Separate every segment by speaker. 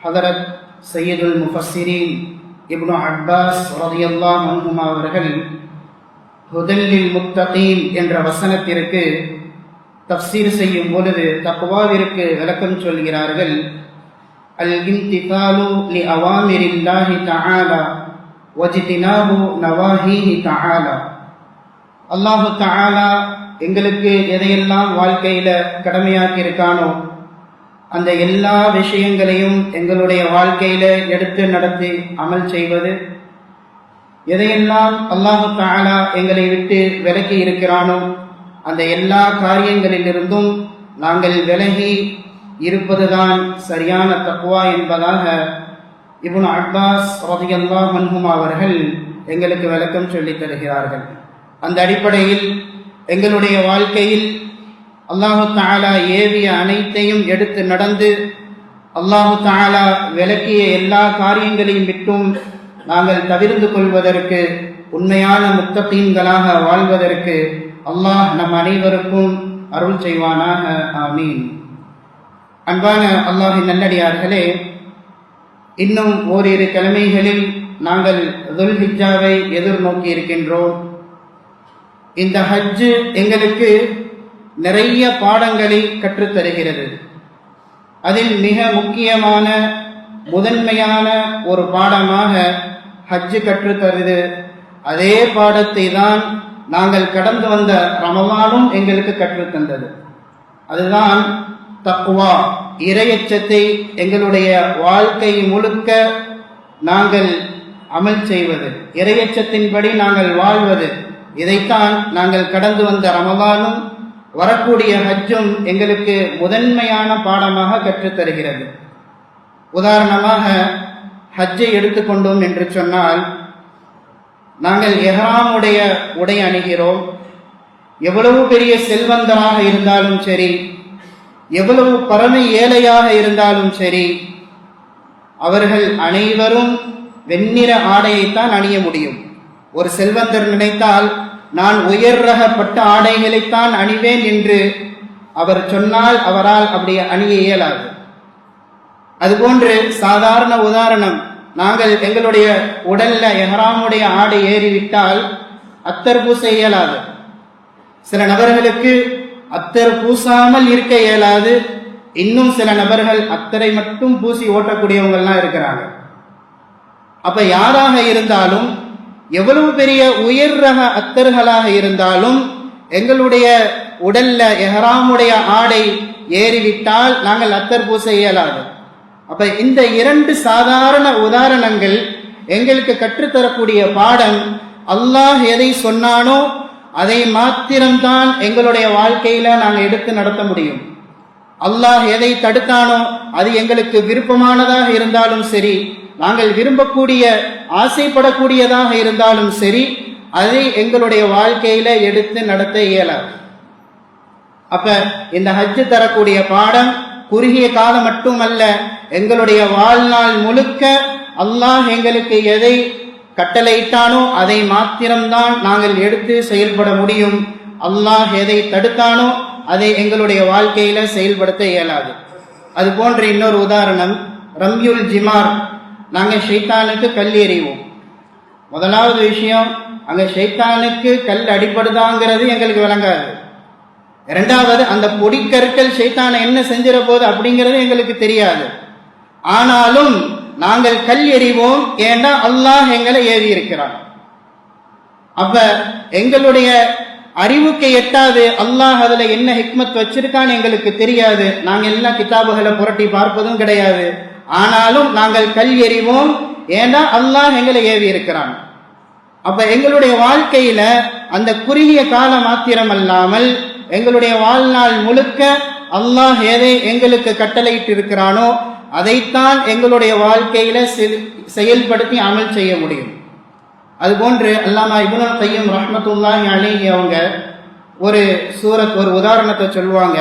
Speaker 1: ஹதரத் சையதுல் முஃபஸ்ஸிரீன் இப்னு Abbas ரலியல்லாஹு அன்ஹுமா அவர்கள் ஹுதல்லில் முத்தகீன் என்ற வசனத்திற்கு தஃப்சீர் செய்யும் பொழுது தக்வாவிற்கு விளக்கம் சொல்கிறார்கள். அல் இம்திசாலு லி அவாமிரில்லாஹி தஆலா வஜ்தினாபு நவாஹிஹி தஆலா. அல்லாஹு தஆலா எங்களுக்கு எதையெல்லாம் வாழ்க்கையில கடமையாக்கி இருக்கானோ அந்த எல்லா விஷயங்களையும் எங்களுடைய வாழ்க்கையில எடுத்து நடத்தி அமல் செய்வது, எதையெல்லாம் அல்லாஹு தஆலா எங்களை விட்டு விலக்கி இருக்கிறானோ அந்த எல்லா காரியங்களிலிருந்தும் நாங்கள் விலகி இருப்பதுதான் சரியான தக்வா என்பதாக இப்னு அப்பாஸ் ரலியல்லாஹு அன்ஹுமா அவர்கள் எங்களுக்கு விளக்கம் சொல்லித் தருகிறார்கள். அந்த அடிப்படையில் எங்களுடைய வாழ்க்கையில் அல்லாஹு தஆலா ஏவிய அனைத்தையும் எடுத்து நடந்து அல்லாஹு தஆலா விலக்கிய எல்லா காரியங்களையும் விட்டும் நாங்கள் தவிர்த்து கொள்வதற்கு, உண்மையான முத்தகீன்களாக வாழ்வதற்கு அல்லாஹ் நம் அனைவருக்கும் அருள் செய்வானாக. ஆமீன். அன்பான அல்லாஹின் நல்லடியார்களே, இன்னும் ஓரிரு கிழமைகளில் நாங்கள் துல்ஹிஜ்ஜாவை எதிர்நோக்கி இருக்கின்றோம். இந்த ஹஜ்ஜு எங்களுக்கு நிறைய பாடங்களை கற்றுத்தருகிறது. அதில் மிக முக்கியமான முதன்மையான ஒரு பாடமாக ஹஜ்ஜு கற்றுத்தருது. அதே பாடத்தை தான் நாங்கள் கடந்து வந்த ரமலானும் எங்களுக்கு கற்றுத்தந்தது. அதுதான் தக்வா, இறையச்சத்தை எங்களுடைய வாழ்க்கை முழுக்க நாங்கள் அமல் செய்வது, இறையச்சத்தின்படி நாங்கள் வாழ்வது. இதைத்தான் நாங்கள் கடந்து வந்த ரமலானும் வரக்கூடிய ஹஜ்ஜும் எங்களுக்கு முதன்மையான பாடமாக கற்றுத்தருகிறது. உதாரணமாக ஹஜ்ஜை எடுத்துக்கொண்டோம் என்று சொன்னால், நாங்கள் எஹ்ராமுடைய உடை அணிகிறோம். எவ்வளவு பெரிய செல்வந்தராக இருந்தாலும் சரி, எவ்வளவு பரம ஏழையாக இருந்தாலும் சரி, அவர்கள் அனைவரும் வெண்ணிற ஆடையைத்தான் அணிய முடியும். ஒரு செல்வந்தர் நினைத்தால் நான் உயர் ரகப்பட்ட ஆடைகளைத்தான் அணிவேன் என்று அவர் சொன்னால் அவரால் அப்படி அணிய இயலாது. அதுபோன்று சாதாரண உதாரணம், நாங்கள் எங்களுடைய உடல்ல எஹ்ராமுடைய ஆடை ஏறிவிட்டால் அத்தர் பூச இயலாது. சில நபர்களுக்கு அத்தர் பூசாமல் இருக்க இயலாது. இன்னும் சில நபர்கள் அத்தரை மட்டும் பூசி ஓட்டக்கூடியவங்கள்லாம் இருக்கிறாங்க. அப்ப யாராக இருந்தாலும், எவ்வளவு பெரிய உயர் ரக அத்தர்களாக இருந்தாலும், எங்களுடைய உடல்ல எஹ்ராமுடைய ஆடை ஏறிவிட்டால் நாங்கள் அத்தர் பூச இயலாது. அப்ப இந்த இரண்டு சாதாரண உதாரணங்கள் எங்களுக்கு கற்றுத்தரக்கூடிய பாடம், அல்லாஹ் எதை சொன்னானோ அதை மாத்திரம்தான் எங்களுடைய வாழ்க்கையில நாங்கள் எடுத்து நடத்த முடியும். அல்லாஹ் எதை தடுத்தானோ அது எங்களுக்கு விருப்பமானதாக இருந்தாலும் சரி, நாங்கள் விரும்பக்கூடிய ஆசைப்படக்கூடியதாக இருந்தாலும் சரி, அதை எங்களுடைய வாழ்க்கையில எடுத்து நடத்த இயலாது. அப்ப இந்த ஹஜ்ஜு தரக்கூடிய பாடம் குறுகிய காலம் மட்டுமல்ல, எங்களுடைய வாழ்நாள் முழுக்க அல்லாஹ் எங்களுக்கு எதை கட்டளையிட்டானோ அதை மாத்திரம்தான் நாங்கள் எடுத்து செயல்பட முடியும். அல்லாஹ் எதை தடுத்தானோ அதை எங்களுடைய வாழ்க்கையில செயல்படுத்த இயலாது. அது போன்ற இன்னொரு உதாரணம், ரம்யுல் ஜிமார். நாங்கள் ஷைத்தானுக்கு கல் எறிவோம். முதலாவது விஷயம், அங்க ஷைத்தானுக்கு கல் அடிப்படுதாங்கிறது எங்களுக்கு விளங்காது. இரண்டாவது, அந்த பொடிக்கற்கள் ஷைத்தானை என்ன செஞ்சிட போது அப்படிங்கிறது எங்களுக்கு தெரியாது. ஆனாலும் நாங்கள் கல் எறிவோம், ஏன்னா அல்லாஹ் எங்களை ஏவி இருக்கிறான். அப்ப எங்களுடைய அறிவுக்கு எட்டாது, அல்லாஹ் அதுல என்ன ஹிக்மத் வச்சிருக்கான்னு எங்களுக்கு தெரியாது. நாங்க எல்லாம் கிதாபுகளை புரட்டி பார்ப்பதும் கிடையாது. ஆனாலும் நாங்கள் கல் எறிவோம், ஏன்னா அல்லாஹ் எங்களை ஏவி இருக்கிறான். அப்ப எங்களுடைய வாழ்க்கையில அந்த குறுகிய கால மாத்திரம் அல்லாமல் எங்களுடைய வாழ்நாள் முழுக்க அல்லாஹ் எதை எங்களுக்கு கட்டளையிட்டு இருக்கிறானோ அதைத்தான் எங்களுடைய வாழ்க்கையில செயல்படுத்தி அமல் செய்ய முடியும். அதுபோன்று அல்லாமா இப்னுல் கய்யிம் ரஹ்மத்துல்லாஹி அலைஹி அவங்க ஒரு உதாரணத்தை சொல்லுவாங்க.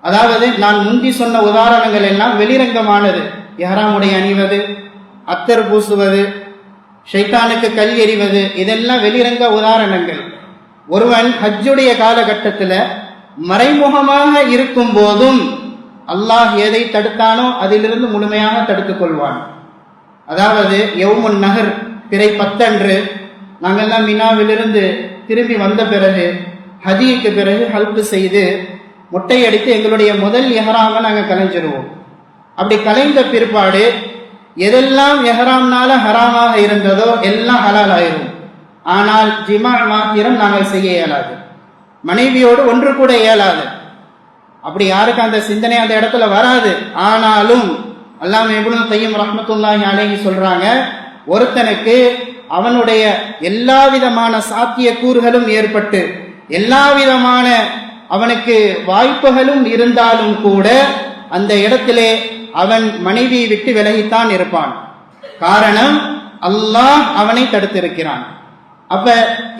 Speaker 1: அதாவது, நான் முந்தி சொன்ன உதாரணங்கள் எல்லாம் வெளிரங்கமானது. இஹ்ராமுடைய அணிவது, அத்தர் பூசுவது, ஷைத்தானுக்கு கல் எறிவது, இதெல்லாம் வெளிரங்க உதாரணங்கள். ஒருவன் ஹஜ்ஜுடைய காலகட்டத்தில் மறைமுகமாக இருக்கும் போதும் அல்லாஹ் எதை தடுத்தானோ அதிலிருந்து முழுமையாக தடுத்துக் கொள்வான். அதாவது யௌமுன் நஹர் பிறை 10 அன்று நாங்கள்லாம் மினாவிலிருந்து திரும்பி வந்த பிறகு ஹஜ்ஜுக்கு பிறகு ஹல்கு செய்து மொட்டையடித்து எங்களுடைய முதல் எஹ்ராமை நாங்கள் கலைஞ்சிருவோம். அப்படி கலைந்த பிற்பாடு எதெல்லாம் எஹ்ராம்னால ஹராமாக இருந்ததோ எல்லாம் ஹலால் ஆயிரும். ஆனால் ஜிமா மாத்திரம் நாங்கள் செய்ய இயலாது, மனைவியோடு ஒன்று கூட இயலாது. அப்படி யாருக்கு அந்த சிந்தனை அந்த இடத்துல வராது. ஆனாலும் அல்லாம இப்னு கையம் ரஹ்மத்துல்லாஹி அலைஹி சொல்றாங்க, ஒருத்தனுக்கு அவனுடைய எல்லா விதமான சாத்திய கூறுகளும் ஏற்பட்டு எல்லா விதமான அவனுக்கு வாய்ப்புகளும் இருந்தாலும் கூட அந்த இடத்திலே அவன் மனைவியை விட்டு விலகித்தான் இருப்பான். காரணம், அல்லாஹ் அவனை தடுத்திருக்கிறான். அப்ப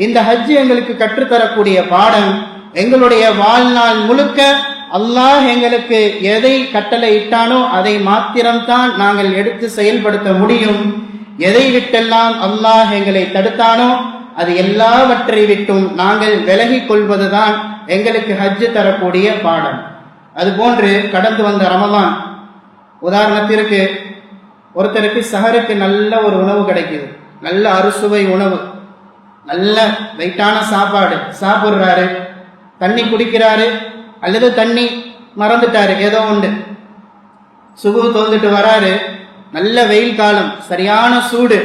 Speaker 1: இந்த ஹஜ் எங்களுக்கு கற்றுத்தரக்கூடிய பாடம், எங்களுடைய வாழ்நாள் முழுக்க அல்லாஹ் எங்களுக்கு எதை கட்டளை இட்டானோ அதை மாத்திரம்தான் நாங்கள் எடுத்து செயல்படுத்த முடியும். எதை விட்டெல்லாம் அல்லாஹ் எங்களை தடுத்தானோ அது எல்லாவற்றை விட்டும் நாங்கள் விலகிக் கொள்வதுதான் எங்களுக்கு ஹஜ் தரக்கூடிய பாடம். அதுபோன்று கடந்து வந்த ரமலான், உதாரணத்திற்கு ஒருத்தருக்கு சஹருக்கு நல்ல ஒரு உணவு கிடைக்குது, நல்ல அறுசுவை உணவு, நல்ல வெயிட்டான சாப்பாடு சாப்பிட்றாரு, தண்ணி குடிக்கிறாரு அல்லது தண்ணி மறந்துட்டாரு, ஏதோ உண்டு, சுகு தோந்துட்டு வராரு, நல்ல வெயில் காலம், சரியான சூடு,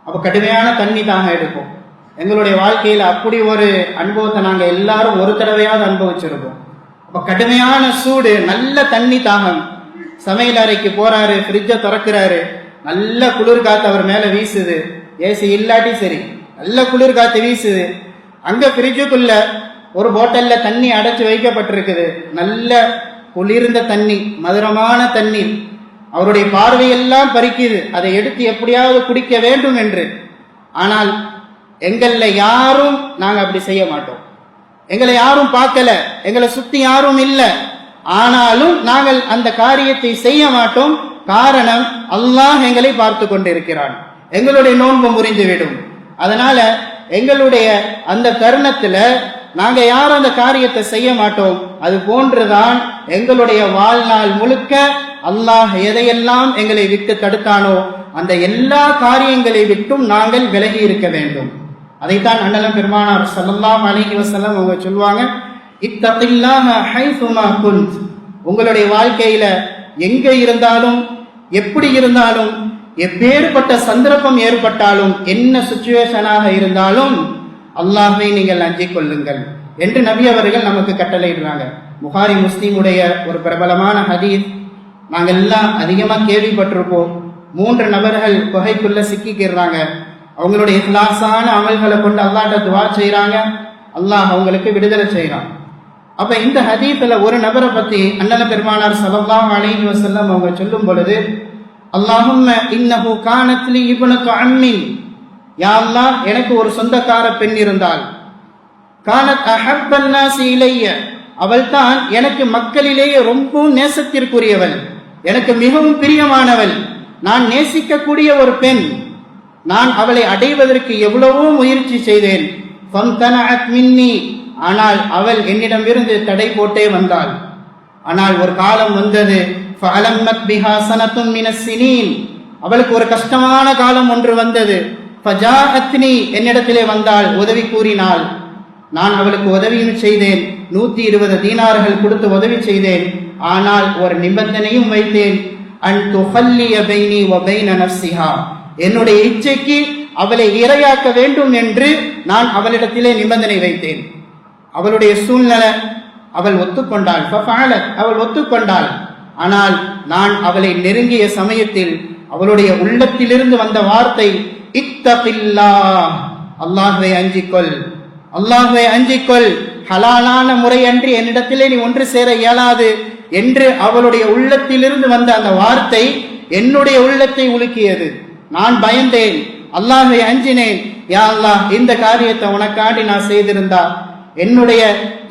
Speaker 1: அப்போ கடுமையான தண்ணி தாகம் எடுக்கும். எங்களுடைய வாழ்க்கையில் அப்படி ஒரு அனுபவத்தை நாங்கள் எல்லாரும் ஒரு தடவையாவது அனுபவிச்சிருக்கோம். அப்போ கடுமையான சூடு, நல்ல தண்ணி தாகம், சமையல் அறைக்கு போறாரு, ஃப்ரிட்ஜை திறக்கிறாரு, நல்ல குளிர் காத்து அவர் மேல வீசுது, ஏசி இல்லாட்டி சரி, நல்ல குளிர் காத்து வீசுது. அங்க ஃப்ரிட்ஜுக்குள்ள ஒரு போட்டல்ல தண்ணி அடைச்சு வைக்கப்பட்டிருக்குது, நல்ல குளிர்ந்த தண்ணி, மதுரமான தண்ணீர். அவருடைய பார்வையெல்லாம் பறிக்குது, அதை எடுத்து எப்படியாவது குடிக்க வேண்டும் என்று. ஆனால் எங்கள்ல யாரும் நாங்க அப்படி செய்ய மாட்டோம். எங்களை யாரும் பார்க்கல, எங்களை சுத்தி யாரும் இல்லை, ஆனாலும் நாங்கள் அந்த காரியத்தை செய்ய மாட்டோம். காரணம், அல்லாஹ் எங்களை பார்த்து கொண்டிருக்கிறான், எங்களுடைய நோன்பு முறிந்துவிடும். அதனால எங்களுடைய அந்த தருணத்துல நாங்க யாரும் அந்த காரியத்தை செய்ய மாட்டோம். அது போன்றுதான் எங்களுடைய வாழ்நாள் முழுக்க அல்லாஹ் எதையெல்லாம் எங்களை விட்டு தடுத்தானோ அந்த எல்லா காரியங்களை விட்டும் நாங்கள் விலகி இருக்க வேண்டும். அதைத்தான் அண்ணலம் பெருமானார் ஸல்லல்லாஹு அலைஹி வஸல்லம் அவங்க சொல்லுவாங்க, இத்தகில்லாஹ ஹைசுமா குன்த். உங்களுடைய வாழ்க்கையில எங்க இருந்தாலும், எப்படி இருந்தாலும், எப்பேற்பட்ட சந்தர்ப்பம் ஏற்பட்டாலும், என்ன சிச்சுவேஷனாக இருந்தாலும் அல்லாஹ்வை நீங்கள் அஞ்சிக் கொள்ளுங்கள் என்று நபி அவர்கள் நமக்கு கட்டளையிடுறாங்க. புகாரி முஸ்லீமுடைய ஒரு பிரபலமான ஹதீஸ் நாங்கள் எல்லாம் அதிகமா கேள்விப்பட்டிருப்போம். 3 நபர்கள் குகைக்குள்ள சிக்கிக்கிறாங்க. அவங்களுடைய இஹ்லாஸான அமல்களை கொண்டு அல்லாஹ்ட்ட துஆ செய்யறாங்க, அல்லாஹ் அவங்களுக்கு விடுதலை செய்யறான். அப்ப இந்த ஹதீஸ்ல ஒரு நபரை பத்தி அண்ணல் பெருமானார் ஸல்லல்லாஹு அலைஹி வஸல்லம் அவங்க சொல்லும் பொழுது, அல்லாஹும்ம இன்னஹு கானத் லி இப்னத்து அம்மின், யா அல்லாஹ் எனக்கு ஒரு சொந்தக்கார பெண் இருந்தால், கானத் அஹப்பன் நாஸி இலைய, அவள் தான் எனக்கு மக்களிலேயே ரொம்பவும் நேசத்திற்குரியவள், எனக்கு மிகவும் பிரியமானவள், நான் நேசிக்கக்கூடிய ஒரு பெண். நான் அவளை அடைவதற்கு எவ்வளவோ முயற்சி செய்தேன். ஃபம்தனஅத் மின்னி, ஆனால் அவள் என்னிடமிருந்து தடை போட்டே வந்தாள். ஆனால் ஒரு காலம் வந்தது, ஃபஅலம்மத் பிஹா சனத்தும் மினஸ் சினீன், அவளுக்கு ஒரு கஷ்டமான காலம் ஒன்று வந்தது. ஃபஜாஅத்னி, என்னிடத்திலே வந்தாள், உதவி கூறினாள். நான் அவளுக்கு உதவியும் செய்தேன், 120 தீனார்கள் கொடுத்து உதவி செய்தேன். ஆனால் ஒரு நிபந்தனையும் வைத்தேன், அன் துஹல்லிய பைனி வ பைன நஃப்ஸிஹா, என்னுடைய இச்சைக்கு அவளை இரையாக்க வேண்டும் என்று நான் அவளிடத்திலே நிபந்தனை வைத்தேன். அவளுடைய சூழ்நிலை, அவள் ஒத்துக்கொண்டாள், அவள் ஒத்துக்கொண்டாள். ஆனால் நான் அவளை நெருங்கிய சமயத்தில் அவளுடைய உள்ளத்திலிருந்து வந்த வார்த்தை, இத்தகில்லாஹ், அல்லாஹ்வை அஞ்சிக்கொள், அல்லாஹ்வை அஞ்சிக்கொள், ஹலாலான முறை அன்றி என்னிடத்திலே நீ ஒன்று சேர இயலாது என்று அவளுடைய உள்ளத்திலிருந்து வந்த அந்த வார்த்தை என்னுடைய உள்ளத்தை உலுக்கியது. நான் பயந்தேன், அல்லாஹ்வை அஞ்சினேன். யா அல்லாஹ், இந்த காரியத்தை உனக்காண்டி நான் செய்திருந்தா என்னுடைய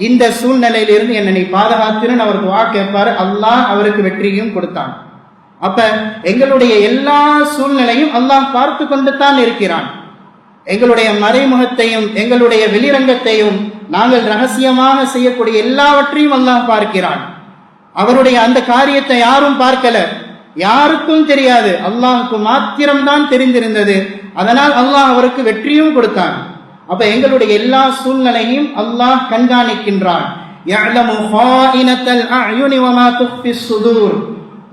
Speaker 1: இந்த சூழ்நிலையிலிருந்து என்னை நீ பாதுகாத்துன்னு அவருக்கு துஆ கேட்பாரு. அல்லாஹ் அவருக்கு வெற்றியும் கொடுத்தான். அப்ப எங்களுடைய எல்லா சூழ்நிலையும் அல்லாஹ் பார்த்து கொண்டு தான் இருக்கிறான். எங்களுடைய மறைமுகத்தையும் எங்களுடைய வெளிரங்கத்தையும் நாங்கள் ரகசியமாக செய்யக்கூடிய எல்லாவற்றையும் அல்லாஹ் பார்க்கிறான். அவருடைய அந்த காரியத்தை யாரும் பார்க்கல, யாருக்கும் தெரியாது, அல்லாஹுக்கு மாத்திரம்தான் தெரிந்திருந்தது. அதனால் அல்லாஹ் அவருக்கு வெற்றியும் கொடுத்தான். அப்ப எங்களுடைய எல்லா சூழ்நிலையும் அல்லாஹ் கண்காணிக்கின்றான். யஅலமு ஹாயினத்தல் அயுனி வமா துஃபிஸ் சுதூர்.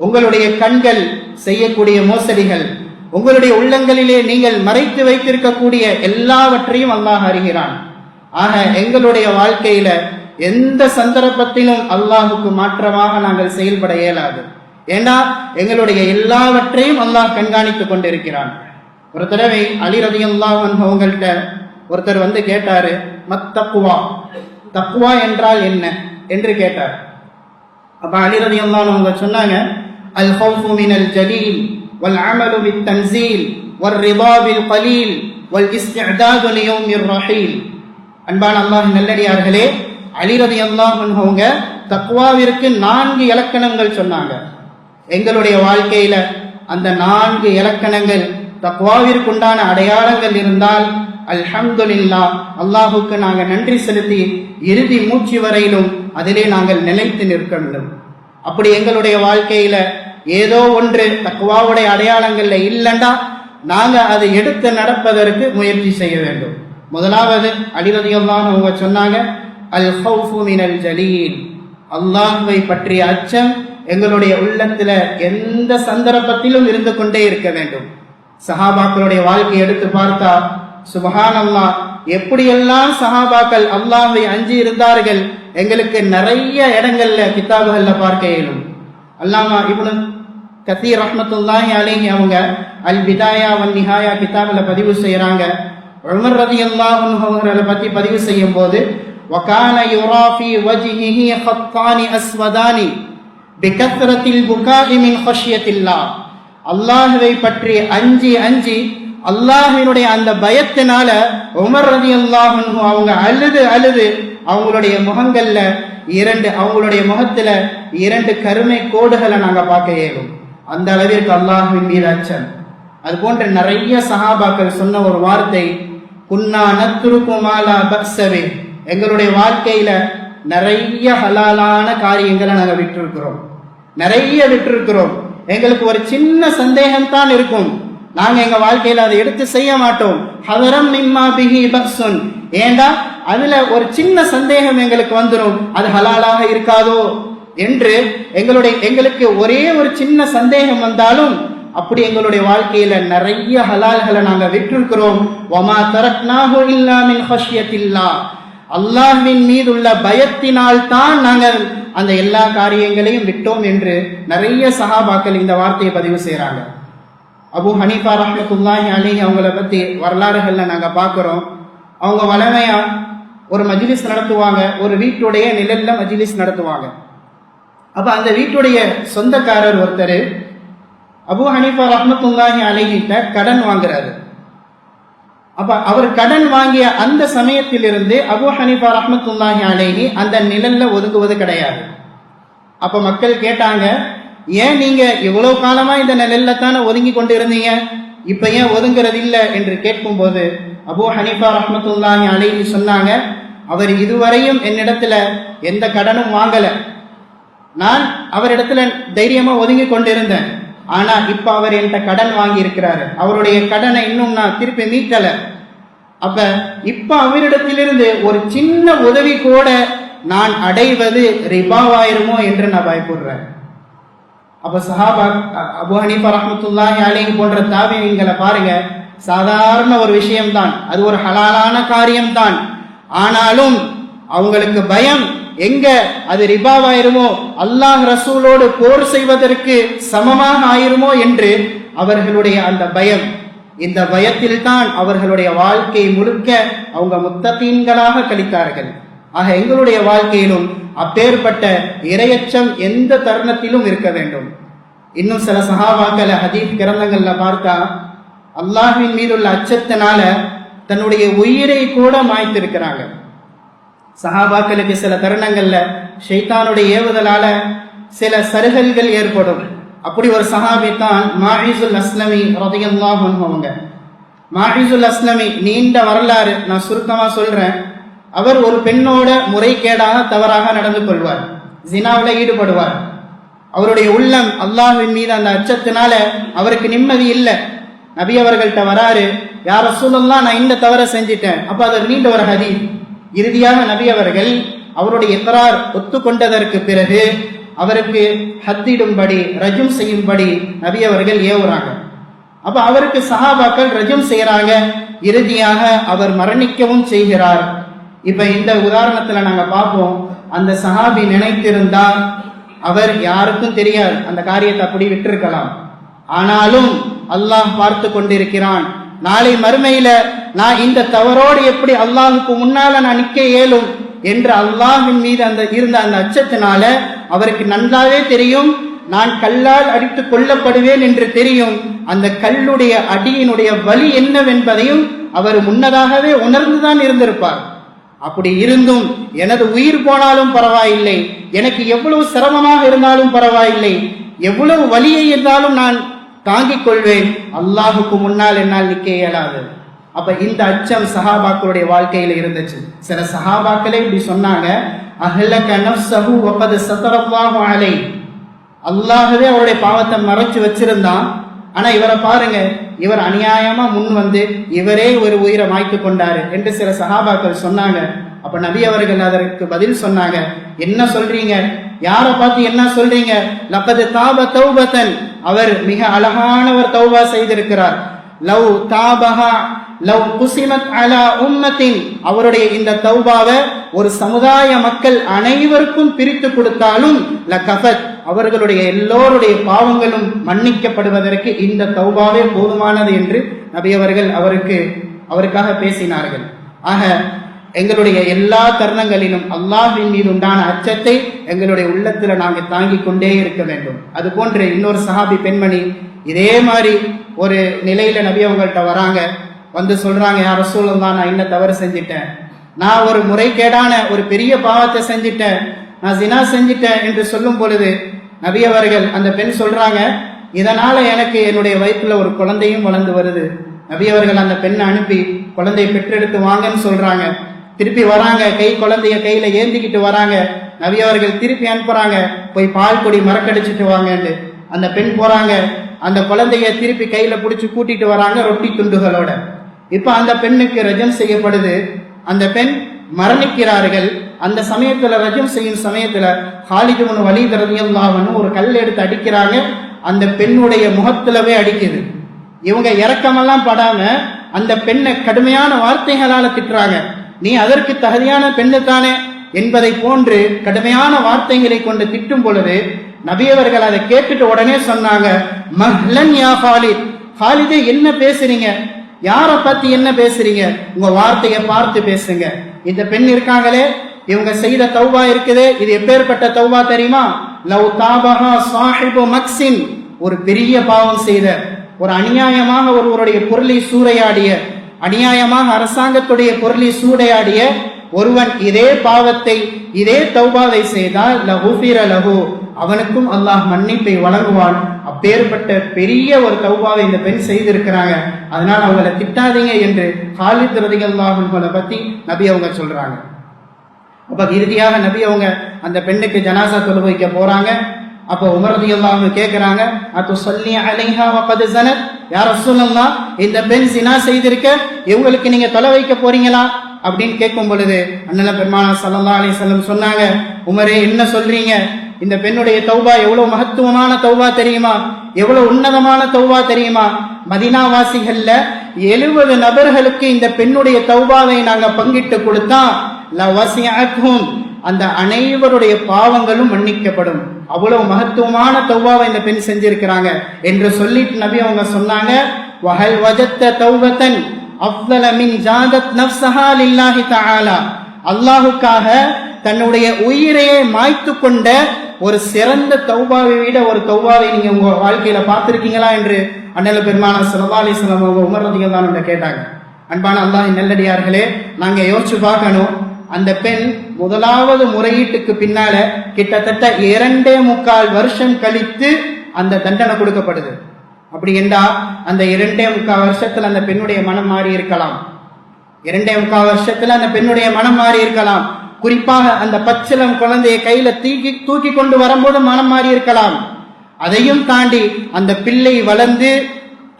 Speaker 1: உங்களுடைய கண்கள் செய்யக்கூடிய மோசடிகள், உங்களுடைய உள்ளங்களிலே நீங்கள் மறைத்து வைத்திருக்கக்கூடிய எல்லாவற்றையும் அல்லாஹ் அறிகிறான். ஆக எங்களுடைய வாழ்க்கையில எந்த சந்தர்ப்பத்திலும் அல்லாஹுக்கு மாற்றமாக நாங்கள் செயல்பட இயலாது. ஏன்னா எங்களுடைய எல்லாவற்றையும் அல்லாஹ் கண்காணித்துக் கொண்டிருக்கிறான். ஒரு தடவை அலி ரலியல்லாஹு அன்ஹு அவங்கள்ட்ட ஒருத்தர் வந்து கேட்டாரு, தக்வா, தக்வா என்றால் என்ன என்று கேட்டார். அப்ப அலி ரலியல்லாஹு அன்ஹு அவங்க சொன்னாங்க, அல் ஹௌஃபு மினல் ஜலீல் வல் அமலு பித் தன்ஸீல் வல் ரிதா பில் கலீல் வல் இஸ்திஅதாது லியௌமிர் ரஹீல். அன்பான அல்லாஹ் நல்லடியார்களே, அலி ரலியல்லாஹு அன்ஹு அவங்க தக்வாவிற்கு 4 இலக்கணங்கள் சொன்னாங்க. எங்களுடைய வாழ்க்கையில அந்த 4 இலக்கணங்கள், தக்வாவிற்குண்டான அடையாளங்கள் இருந்தால் அல்ஹம்துலில்லாஹ், அல்லாஹுக்கு நாங்கள் நன்றி செலுத்தி இறுதி மூச்சு வரையிலும் அதிலே நாங்கள் நிலைத்து நிற்க வேண்டும். அப்படி எங்களுடைய வாழ்க்கையில ஏதோ ஒன்று தக்வாவுடைய அடையாளங்கள்ல இல்லைண்டா நாங்க அதை எடுத்து நடப்பதற்கு முயற்சி செய்ய வேண்டும். முதலாவது அலி ரலியல்லாஹு அன்ஹு அவங்க சொன்னாங்க, அல் ஹௌஃபு மினல் ஜலீல், அல்லாஹ்வை பற்றிய அச்சம் எங்களுடைய உள்ளத்துல எந்த சந்தர்ப்பத்திலும் இருந்து கொண்டே இருக்க வேண்டும். சஹாபாக்களுடைய வாழ்க்கையை எடுத்து பார்த்தா சுப்ஹானல்லாஹ், எப்படியெல்லாம் சஹாபாக்கள் அல்லாஹ்வை அஞ்சி இருந்தார்கள் எங்களுக்கு நிறைய இடங்கள்ல கிதாபுகள்ல பார்க்க இயலும். அல்லாமா இப்னு கதீர் ரஹ்மத்துல்லாஹி அலைஹி அவங்க அல் பிதாயா வன் நிஹாயா கிதாபுல பதிவு செய்யறாங்க. உமர் ரலியல்லாஹு அன்ஹு அவர்களை பத்தி பதிவு செய்யும் போது, வகான யுரா ஃபீ வஜ்ஹிஹி ஹத்தானி அஸ்வதானி பிகத்ரத்தில் புகாஇ மின் ஹஷ்யத்தில்லாஹ். அல்லாஹ்வை பற்றி அஞ்சி அஞ்சி அல்லாஹ்வினுடைய அந்த பயத்தினால உமர் ரலியல்லாஹு அன்ஹு அவங்க அழுது அழுது அவங்களுடைய முகங்கள்ல அவங்களுடைய முகத்துல 2 கருமை கோடுகளை நாங்க பார்க்க இயலும். அந்த அளவிற்கு அல்லாஹ்வின் மீது அச்சம். அது போன்ற நிறைய சஹாபாக்கள் சொன்ன ஒரு வார்த்தை, குன்னா நத்ருக்கு மா லா பக்ஸவே, எங்களுடைய வாழ்க்கையில நிறைய ஹலாலான காரியங்களை நாங்க விட்டிருக்கிறோம், நிறைய விட்டிருக்கிறோம். எங்களுக்கு ஒரு சின்ன சந்தேகம் தான் இருக்கும், நாங்க எங்க வாழ்க்கையில அதை எடுத்து செய்ய மாட்டோம். ஹதரம் மிம்மா பிஹி பக்ஸுன், ஏண்டா அதுல ஒரு சின்ன சந்தேகம் எங்களுக்கு வந்துடும், அது ஹலாலாக இருக்காதோ என்று எங்களுக்கு ஒரே ஒரு சின்ன சந்தேகம் வந்தாலும் அப்படி எங்களுடைய வாழ்க்கையில நிறைய ஹலால்களை நாங்க விட்டிருக்கிறோம். வமா தரக்னாஹு இல்லா மின் ஹஷ்யத்தில்லாஹ், அல்லாஹ்வின் மீது உள்ள பயத்தினால் தான் நாங்கள் அந்த எல்லா காரியங்களையும் விட்டோம் என்று நிறைய சஹாபாக்கள் இந்த வார்த்தையை பதிவு செய்யறாங்க. அபு ஹனீஃபா ரஹ்மத்துல்லாஹி அலைஹி அவங்கள பத்தி வரலாறுகள்ல நாங்க பார்க்கிறோம். அவங்க வளமையா ஒரு மஜ்லிஸ் நடத்துவாங்க, ஒரு வீட்டுடைய நிழல்ல மஜ்லிஸ் நடத்துவாங்க. அப்ப அந்த வீட்டுடைய சொந்தக்காரர் ஒருத்தர் அபு ஹனீஃபா ரஹ்மத்துல்லாஹி அலைஹிட்ட கடன் வாங்குறாரு. அப்ப அவர் கடன் வாங்கிய அந்த சமயத்திலிருந்து அபு ஹனீஃபா ரஹ்மத்துல்லாஹி அலைஹி அந்த நிழல்ல ஒதுங்குவது கிடையாது. அப்ப மக்கள் கேட்டாங்க, ஏன் நீங்க இவ்வளவு காலமா இந்த நிழல்ல தானே ஒதுங்கி கொண்டு இருந்தீங்க, இப்ப ஏன் ஒதுங்குறது இல்லை என்று கேட்கும் போது அபு ஹனீஃபா ரஹ்மத்துல்லாஹி அலைஹி சொன்னாங்க, அவர் இதுவரையும் என்னிடத்துல எந்த கடனும் வாங்கல, நான் அவரிடத்துல தைரியமா ஒதுங்கி கொண்டிருந்தேன். ஆனா இப்ப அவர் என்கிட்ட கடன் வாங்கி இருக்கிறாரு, அவருடைய கடனை இன்னும் நான் திருப்பி மீட்டல. அப்ப இப்ப அவரிடத்திலிருந்து ஒரு சின்ன உதவி கூட நான் அடைவது ரிபாவாயிருமோ என்று நான் பயப்படுறேன். அப்ப சஹாபா அபு ஹனீஃபா ரஹ்மத்துல்லாஹி அலைஹி போன்ற தாபிஈன்களை பாருங்க, சாதாரண ஒரு விஷயம்தான், அது ஒரு ஹலாலான காரியம்தான். ஆனாலும் அவங்களுக்கு பயம், எங்க அது ரிபாவாயிருமோ, அல்லாஹ் ரசூலோடு போர் செய்வதற்கு சமமாக ஆயிருமோ என்று அவர்களுடைய அந்த பயம். இந்த பயத்தில் தான் அவர்களுடைய வாழ்க்கை முழுக்க அவங்க முத்தகீன்களாக கழித்தார்கள். ஆக எங்களுடைய வாழ்க்கையிலும் அப்பேற்பட்ட இரையச்சம் எந்த தருணத்திலும் இருக்க வேண்டும். இன்னும் சில சஹாபாக்களை ஹதீஸ் கிரந்தங்கள்ல பார்த்தா அல்லாஹ்வின் மீது உள்ள அச்சத்தினால தன்னுடைய உயிரை கூட மாய்த்திருக்கிறாங்க. சஹாபாக்களுக்கு சில தருணங்கள்ல ஷைத்தானுடைய ஏவுதலால சில சருகல்கள் ஏற்படும். அப்படி ஒரு சஹாபி தான் மாஹிசுல் அஸ்லமி ரலியல்லாஹு அன்ஹு அவங்க. மாஹிசுல் அஸ்லமி நீண்ட வரலாறு, நான் சுருக்கமா சொல்றேன். அவர் ஒரு பெண்ணோட முறைகேடாக தவறாக நடந்து கொள்வார். ஜினாவில் ஈடுபடுவார். அவருடைய உள்ளம் அல்லாஹ்வின் மீது அந்த அச்சத்தினால அவருக்கு நிம்மதி இல்லை. நபி அவர்கள்ட்ட வராரு, யார் ரசூலுல்லாஹ், நான் இந்த தவறை செஞ்சிட்டேன். அப்ப அது நீண்ட ஒரு ஹதீஸ். இறுதியாக நபி அவர்கள் அவருடைய இக்ரார் ஒத்துக்கொண்டதற்கு பிறகு அவருக்கு ஹத்திடும்படி, ரஜும் செய்யும்படி நபி அவர்கள் ஏவுறாங்க. அப்ப அவருக்கு சஹாபாக்கள் ரஜும் செய்யறாங்க. இறுதியாக அவர் மரணிக்கவும் செய்கிறார். இப்ப இந்த உதாரணத்துல நாங்க பார்ப்போம், அந்த சஹாபி நினைத்திருந்தால் அவர் யாருக்கும் தெரியாது, அந்த காரியத்தை அப்படி விட்டிருக்கலாம். ஆனாலும் அல்லாஹ் பார்த்து கொண்டிருக்கிறான். நாளை மறுமையில நான் இந்த தவறோடு எப்படி அல்லாஹுக்கு முன்னால நான் நிற்க இயலும் என்று அல்லாஹின் மீது இருந்த அந்த அச்சத்தினால அவருக்கு நன்றாவே தெரியும், நான் கல்லால் அடித்து கொல்லப்படுவேன் என்று தெரியும். அந்த கல்லுடைய அடியினுடைய வலி என்னவென்பதையும் அவர் முன்னதாகவே உணர்ந்துதான் இருந்திருப்பார். அப்படி இருந்தும் எனது உயிர் போனாலும் பரவாயில்லை, எனக்கு எவ்வளவு சிரமமாக இருந்தாலும் பரவாயில்லை, எவ்வளவு வலியை இருந்தாலும் நான் தாங்கிக் கொள்வேன், அல்லாஹுக்கு முன்னால் என்னால் நிற்க இயலாது. அப்ப இந்த அச்சம் சஹாபாக்களுடைய வாழ்க்கையில இருந்துச்சு. சில சஹாபாக்களே இப்படி சொன்னாங்க, அஹ்லக நஃப்ஸஹு வகத் ஸதரல்லாஹு அலைஹி, அல்லாஹ்வே அவருடைய பாவத்தை மறைச்சு வச்சிருந்தான். ஆனா இவரை பாருங்க, இவர் அநியாயமா முன் வந்து இவரே ஒரு உயிரை மாய்த்து கொண்டாரு என்று சில சஹாபாக்கள் சொன்னாங்க. அப்ப நபி அவர்கள் அதற்கு பதில் சொன்னாங்க, என்ன சொல்றீங்க, யாரை பார்த்து என்ன சொல்றீங்க? லகத் தாப தௌபத்தன், அவர் மிக அழகான ஒரு தௌபா செய்திருக்கிறார். லவ் தாபஹா லவ் குஸிமத் அலா உம்மத்தின், அவருடைய இந்த தௌபாவை ஒரு சமுதாய மக்கள் அனைவருக்கும் பிரித்து கொடுத்தாலும் லகஃபத், அவர்களுடைய எல்லோருடைய பாவங்களும் மன்னிக்கப்படுவதற்கு இந்த தௌபாவே போதுமானது என்று நபி அவர்கள் அவருக்காக பேசினார்கள். ஆக எங்களுடைய எல்லா தருணங்களிலும் அல்லாஹ்வின் மீது உண்டான அச்சத்தை எங்களுடைய உள்ளத்துல நாங்கள் தாங்கிக் கொண்டே இருக்க வேண்டும். அது போன்று இன்னொரு சஹாபி பெண்மணி இதே மாதிரி ஒரு நிலையில நபி அவங்கள்ட்ட வராங்க, வந்து சொல்றாங்க, யார் ரசூலுல்லாஹ், நான் இன்ன தவறு செஞ்சிட்டேன், நான் ஒரு முறைகேடான ஒரு பெரிய பாவத்தை செஞ்சிட்டேன், நான் ஜினா செஞ்சிட்டேன் என்று சொல்லும் பொழுது நபி அவர்கள், அந்த பெண் சொல்றாங்க, இதனால எனக்கு என்னுடைய வயிற்றுல ஒரு குழந்தையும் வளர்ந்து வருது. நபி அவர்கள் அந்த பெண்ணை அனுப்பி குழந்தையை பெற்றெடுத்து வாங்கன்னு சொல்றாங்க. திருப்பி வராங்க, குழந்தைய கையில ஏந்திக்கிட்டு வராங்க. நபி அவர்கள் திருப்பி அனுப்புறாங்க, போய் பால் கொடி மறக்கடிச்சிட்டு வாங்கன்னு. அந்த பெண் போறாங்க, அந்த குழந்தைய திருப்பி கையில பிடிச்சி கூட்டிட்டு வராங்க ரொட்டி துண்டுகளோட. இப்ப அந்த பெண்ணுக்கு ரஜம் செய்யப்படுது, அந்த பெண் மரணிக்கிறார்கள். அந்த சமயத்துல ரஜம் செய்யும் சமயத்துல ஹாலித் இப்னு வலீத் ரலியல்லாஹு அன்ஹு ஒரு கல் எடுத்து அடிக்கிறாங்க. அந்த பெண்ணுடைய முகத்துலவே அடிக்குது. இவங்க இரக்கமெல்லாம் படாம அந்த பெண்ணை கடுமையான வார்த்தைகளால திட்டுறாங்க. நீ அதற்கு தகுதியான பெண்ணு தானே என்பதை போன்று கடுமையான வார்த்தைகளை கொண்டு திட்டும் பொழுது நபி அவர்கள் அதை கேட்டுட்டு உடனே சொன்னாங்க, மஹ்லன் யா ஹாலித், ஹாலிதே என்ன பேசுறீங்க, யாரை பத்தி என்ன பேசுறீங்க, உங்க வார்த்தையை பார்த்து பேசுங்க. இந்த பெண் இருக்காங்களே, இவங்க செய்த தௌபா இருக்குதே, இது எப்பேற்பட்ட தௌபா தெரியுமா? லவ் தாபஹா சாஹிபு மக்ஸின், ஒரு பெரிய பாவம் செய்த, ஒரு அநியாயமாக ஒருவருடைய பொருளை சூறையாடிய, அநியாயமாக அரசாங்கத்துடைய பொருளை சூறையாடிய ஒருவன் இதே பாவத்தை, இதே தௌபாவை செய்தால் லஹுஃபிர லஹு, அவனுக்கும் அல்லாஹ் மன்னிப்பை வழங்குவான். அப்பேற்பட்ட பெரிய ஒரு தௌபாவை இந்த பெண் செய்திருக்கிறாங்க, அதனால் அவங்களை திட்டாதீங்க என்று ஹாலித் ரலியல்லாஹு அன்ஹு பத்தி நபி அவங்க சொல்றாங்க. அப்ப இறுதியாக நபி அவங்க அந்த பெண்ணுக்கு ஜனாசா தொழு வைக்க போறாங்க. அப்போ உமர் ரலியல்லாஹு அன்ஹு கேட்கிறாங்க, அத்து ஸல்லி அலைஹா வகத் ஸனத், யா ரசூலல்லாஹ், இந்த பெண் ஸினா செய்திருக்க, இவங்களுக்கு நீங்க தொலை வைக்க போறீங்களா அப்படின்னு கேட்கும் பொழுது அண்ணல பெருமானார் ஸல்லல்லாஹு அலைஹி வஸல்லம் சொன்னாங்க, உமரே என்ன சொல்றீங்க, இந்த பெண்ணுடைய தௌபா எவ்வளவு மகத்துவமான தௌபா தெரியுமா, எவ்வளவு உன்னதமான தௌபா தெரியுமா? மதீனாவாசிகள்ல 70 நபர்களுக்கு இந்த பெண்ணுடைய தௌபாவை நாங்க பங்கிட்டு கொடுத்தா லவஸிஅத்ஹும், அந்த அனைவருடைய பாவங்களும் மன்னிக்கப்படும். அவ்வளவு மகத்துவமான தௌபாவை இந்த பெண் செஞ்சிருக்கிறாங்க என்று சொல்லிட்டு நபி அவங்க சொன்னாங்க, வஹல் வஜத்த தௌபத்தன் அஃதல மின் ஜாதத் நஃப்ஸஹா லில்லாஹி தஆலா, அல்லாஹ்வுக்காக தன்னுடைய உயிரையே மாய்த்து கொண்ட ஒரு சிறந்த தௌபாவை விட ஒரு தௌபாவை நீங்க உங்க வாழ்க்கையில பார்த்திருக்கீங்களா என்று அண்ணல பெருமானார் ஸல்லல்லாஹு அலைஹி வஸல்லம் அவங்க உமர் ரலியல்லாஹு அன்ஹு கேட்டாங்க. அன்பான அல்லாஹ்வின் நல்லடியார்களே, நாங்க யோசிச்சு பார்க்கணும், அந்த பெண் முதலாவது முறையீட்டுக்கு பின்னால கிட்டத்தட்ட 2.25 வருஷம் கழித்து அந்த தண்டனை கொடுக்கப்படுது. அப்படி என்றா அந்த 2.25 வருஷத்துல அந்த பெண்ணுடைய மனம் மாறி இருக்கலாம், 2.25 வருஷத்துல அந்த பெண்ணுடைய மனம் மாறி இருக்கலாம். குறிப்பாக அந்த பச்சிளம் குழந்தையை கையில தூக்கி கொண்டு வரும்போது மனம் மாறி இருக்கலாம். அதையும் தாண்டி அந்த பிள்ளை வளர்ந்து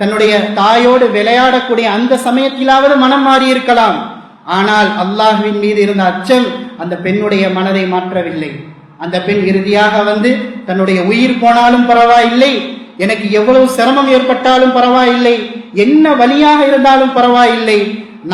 Speaker 1: தன்னுடைய தாயோடு விளையாடக்கூடிய அந்த சமயத்திலாவது மனம் மாறி இருக்கலாம். ஆனால் அல்லாஹ்வின் மீது இருந்த அச்சம் அந்த பெண்ணுடைய மனதை மாற்றவில்லை. அந்த பெண் இறுதியாக தன்னுடைய உயிர் போனாலும் பரவாயில்லை, எனக்கு எவ்வளவு சிரமம் ஏற்பட்டாலும் பரவாயில்லை, என்ன வழியாக இருந்தாலும் பரவாயில்லை,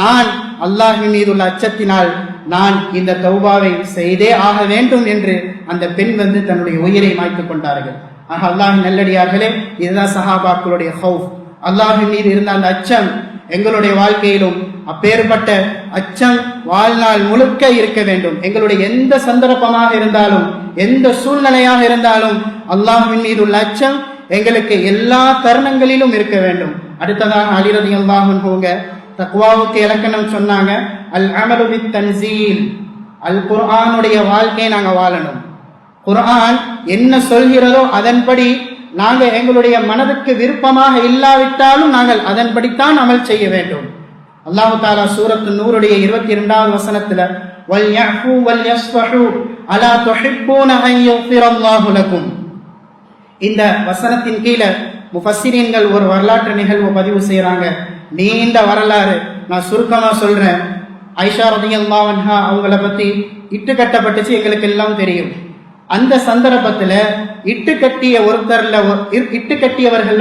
Speaker 1: நான் அல்லாஹ்வின் மீது உள்ள அச்சத்தினால் நான் இந்த தௌபாவை செய்தே ஆக வேண்டும் என்று அந்த பெண் தன்னுடைய உயிரை மாய்த்துக் கொண்டார்கள். ஆக அல்லாஹ்வின் நல்லடியார்களே, இதுதான் சஹாபாக்களுடைய ஹவுஃப். அல்லாஹ்வின் மீது இருந்த அந்த அச்சம் எங்களுடைய வாழ்க்கையிலும் அப்பேற்பட்ட அச்சம் வாழ்நாள் முழுக்க இருக்க வேண்டும். எங்களுடைய எந்த சந்தர்ப்பமாக இருந்தாலும், எந்த சூழ்நிலையாக இருந்தாலும் அல்லாஹ்வின் மீது உள்ள அச்சம் எங்களுக்கு எல்லா தருணங்களிலும் இருக்க வேண்டும். அடுத்ததாக அலி ரலியல்லாஹு அன்ஹு தக்வாவுக்கு இலக்கணம் சொன்னாங்க, அல் அமலு பித் தன்சீல். அல் குர்ஆனுடைய வாழ்க்கையை நாங்க வாழணும். குர்ஆன் என்ன சொல்கிறதோ அதன்படி நாங்க எங்களுடைய மனதுக்கு விருப்பமாக இல்லாவிட்டாலும் நாங்கள் அதன்படித்தான் அமல் செய்ய வேண்டும். அல்லாஹ் தஆலா சூரத்து நூருடைய 22வது வசனத்துல வல் யஃபு வல் யஸ்ஃபஹு அலா துஹிப்பூன அன் யக்ஃபிரல்லாஹு லக்கும், இந்த வசனத்தின் கீழே முஃபஸ்ஸிரீன்கள் ஒரு வரலாற்று நிகழ்வு பதிவு செய்யறாங்க. நீண்ட வரலாறு, நான் சுருக்கமா சொல்றேன். ஆயிஷா ரலியல்லாஹு அன்ஹா அவங்கள பத்தி இட்டு கட்டப்பட்டுச்சு, எங்களுக்கு எல்லாம் தெரியும். அந்த சந்தர்ப்பத்துல இட்டு கட்டியவர்கள்ல